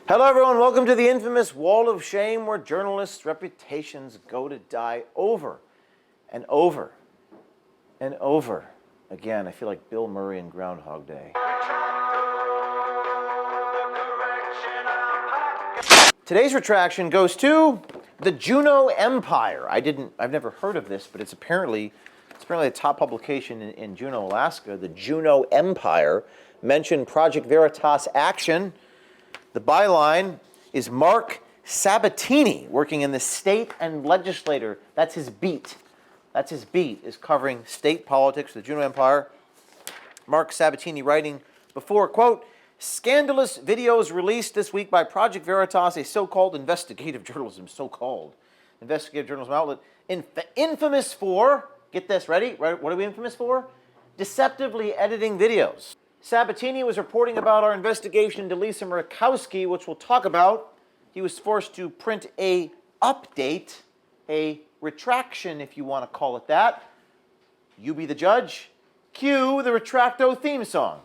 Hello everyone, welcome to the infamous Wall of Shame where journalists' reputations go to die over and over and over again. I feel like Bill Murray in Groundhog Day. Today's retraction goes to the Juneau Empire. I've never heard of this, but it's apparently a top publication in Juneau, Alaska. The Juneau Empire mentioned Project Veritas Action. The byline is Mark Sabbatini, working in the state and legislature. That's his beat. Is covering state politics, the Juneau Empire. Mark Sabbatini writing before, quote, scandalous videos released this week by Project Veritas, a so-called investigative journalism outlet, infamous for, get this, ready? What are we infamous for? Deceptively editing videos. Sabbatini was reporting about our investigation into Lisa Murkowski, which we'll talk about. He was forced to print a update, a retraction, if you want to call it that. You be the judge. Cue the RETRACTO theme song.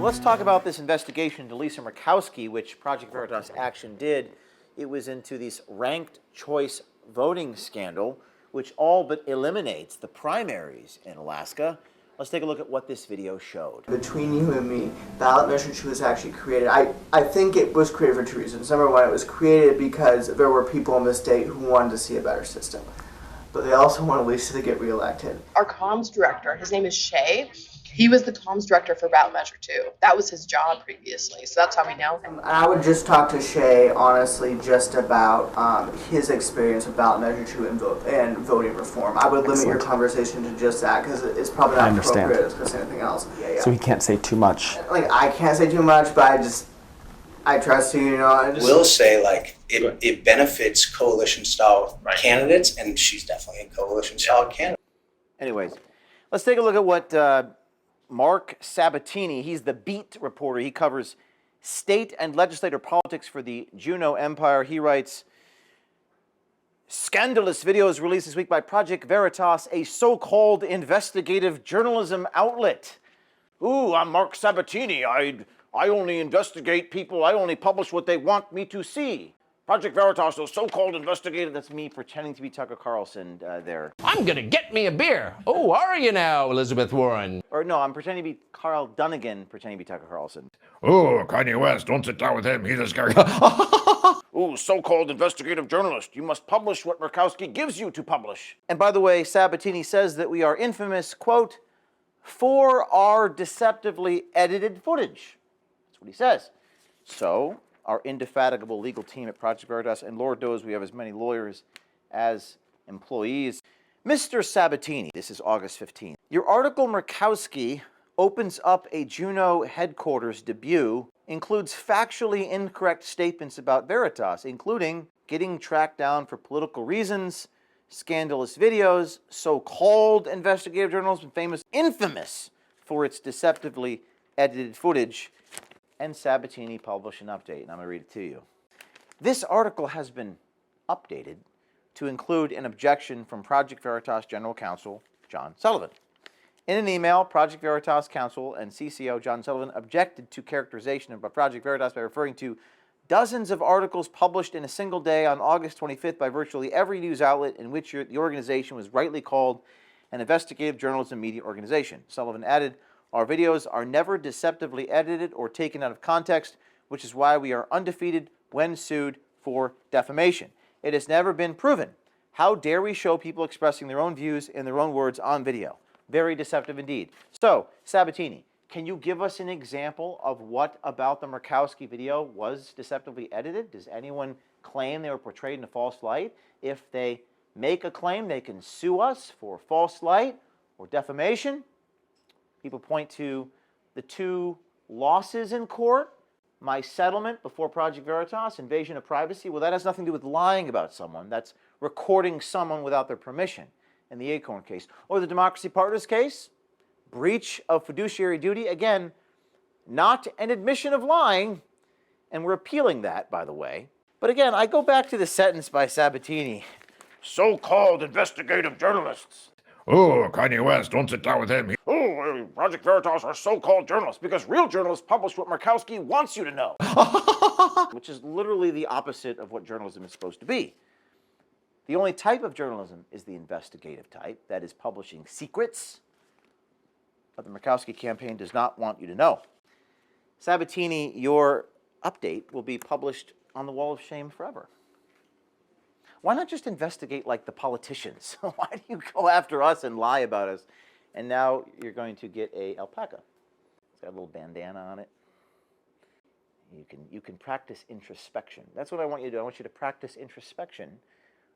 Let's talk about this investigation into Lisa Murkowski, which Project Veritas Action did. It was into this ranked choice voting scandal, which all but eliminates the primaries in Alaska. Let's take a look at what this video showed. Between you and me, ballot measure 2 was actually created. I think it was created for two reasons. Number one, it was created because there were people in the state who wanted to see a better system. But they also wanted Lisa to get reelected. Our comms director, his name is Shay. He was the comms director for ballot measure 2. That was his job previously, so that's how we know him. I would just talk to Shay, honestly, just about his experience with ballot measure 2 and voting reform. I would limit your conversation to just that because it's probably not appropriate to discuss anything else. Yeah. So he can't say too much. Like, I can't say too much, but I trust you, you know. I will say, like, it benefits coalition-style candidates, and she's definitely a coalition-style candidate. Anyways, let's take a look at what Mark Sabbatini, he's the beat reporter. He covers state and legislative politics for the Juneau Empire. He writes, scandalous videos released this week by Project Veritas, a so-called investigative journalism outlet. Ooh, I'm Mark Sabbatini. I only investigate people. I only publish what they want me to see. Project Veritas, a so-called investigative. That's me pretending to be Tucker Carlson there. I'm gonna get me a beer. Oh, are you now, Elizabeth Warren? Or no, I'm pretending to be Carl Dunnigan, pretending to be Tucker Carlson. Oh, Kanye West, don't sit down with him. He's a scary. Ooh, so-called investigative journalist. You must publish what Murkowski gives you to publish. And by the way, Sabbatini says that we are infamous, quote, for our deceptively edited footage. That's what he says. So, our indefatigable legal team at Project Veritas, and Lord knows we have as many lawyers as employees. Mr. Sabbatini, this is August 15th. Your article, Murkowski, opens up a Juneau headquarters debut, includes factually incorrect statements about Veritas, including getting tracked down for political reasons, scandalous videos, so-called investigative journalism, infamous for its deceptively edited footage, and Sabbatini published an update, and I'm going to read it to you. This article has been updated to include an objection from Project Veritas General Counsel John Sullivan. In an email, Project Veritas Counsel and CCO John Sullivan objected to characterization of Project Veritas by referring to dozens of articles published in a single day on August 25th by virtually every news outlet in which the organization was rightly called an investigative journalism media organization. Sullivan added, our videos are never deceptively edited or taken out of context, which is why we are undefeated when sued for defamation. It has never been proven. How dare we show people expressing their own views in their own words on video? Very deceptive indeed. So, Sabbatini, can you give us an example of what about the Murkowski video was deceptively edited? Does anyone claim they were portrayed in a false light? If they make a claim, they can sue us for false light or defamation. People point to the two losses in court, my settlement before Project Veritas, invasion of privacy. Well, that has nothing to do with lying about someone. That's recording someone without their permission in the Acorn case. Or the Democracy Partners case, breach of fiduciary duty. Again, not an admission of lying, and we're appealing that, by the way. But again, I go back to the sentence by Sabbatini. So-called investigative journalists. Oh, Kanye West, don't sit down with him. Project Veritas are so-called journalists because real journalists publish what Murkowski wants you to know. Which is literally the opposite of what journalism is supposed to be. The only type of journalism is the investigative type, that is publishing secrets. But the Murkowski campaign does not want you to know. Sabbatini, your update will be published on the Wall of Shame forever. Why not just investigate like the politicians? Why do you go after us and lie about us? And now you're going to get a alpaca. It's got a little bandana on it. You can practice introspection. That's what I want you to do. I want you to practice introspection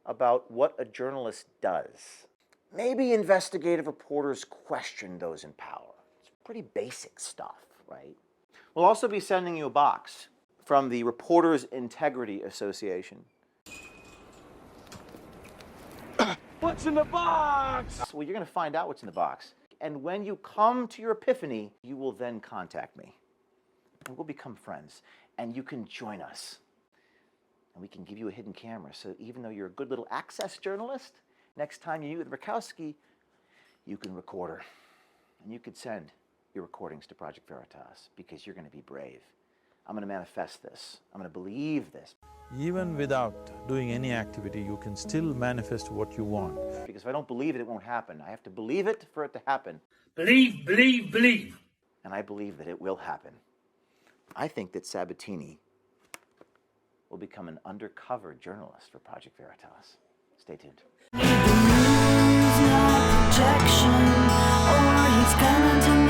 about what a journalist does. Maybe investigative reporters question those in power. It's pretty basic stuff, right? We'll also be sending you a box from the Reporters Integrity Association. What's in the box? Well, you're going to find out what's in the box. And when you come to your epiphany, you will then contact me. And we'll become friends. And you can join us. And we can give you a hidden camera. So even though you're a good little access journalist, next time you meet with Murkowski, you can record her. And you could send your recordings to Project Veritas because you're going to be brave. I'm going to manifest this. I'm going to believe this. Even without doing any activity, you can still manifest what you want. Because if I don't believe it, it won't happen. I have to believe it for it to happen. Believe, believe, believe. And I believe that it will happen. I think that Sabbatini will become an undercover journalist for Project Veritas. Stay tuned. Projection, or he's coming to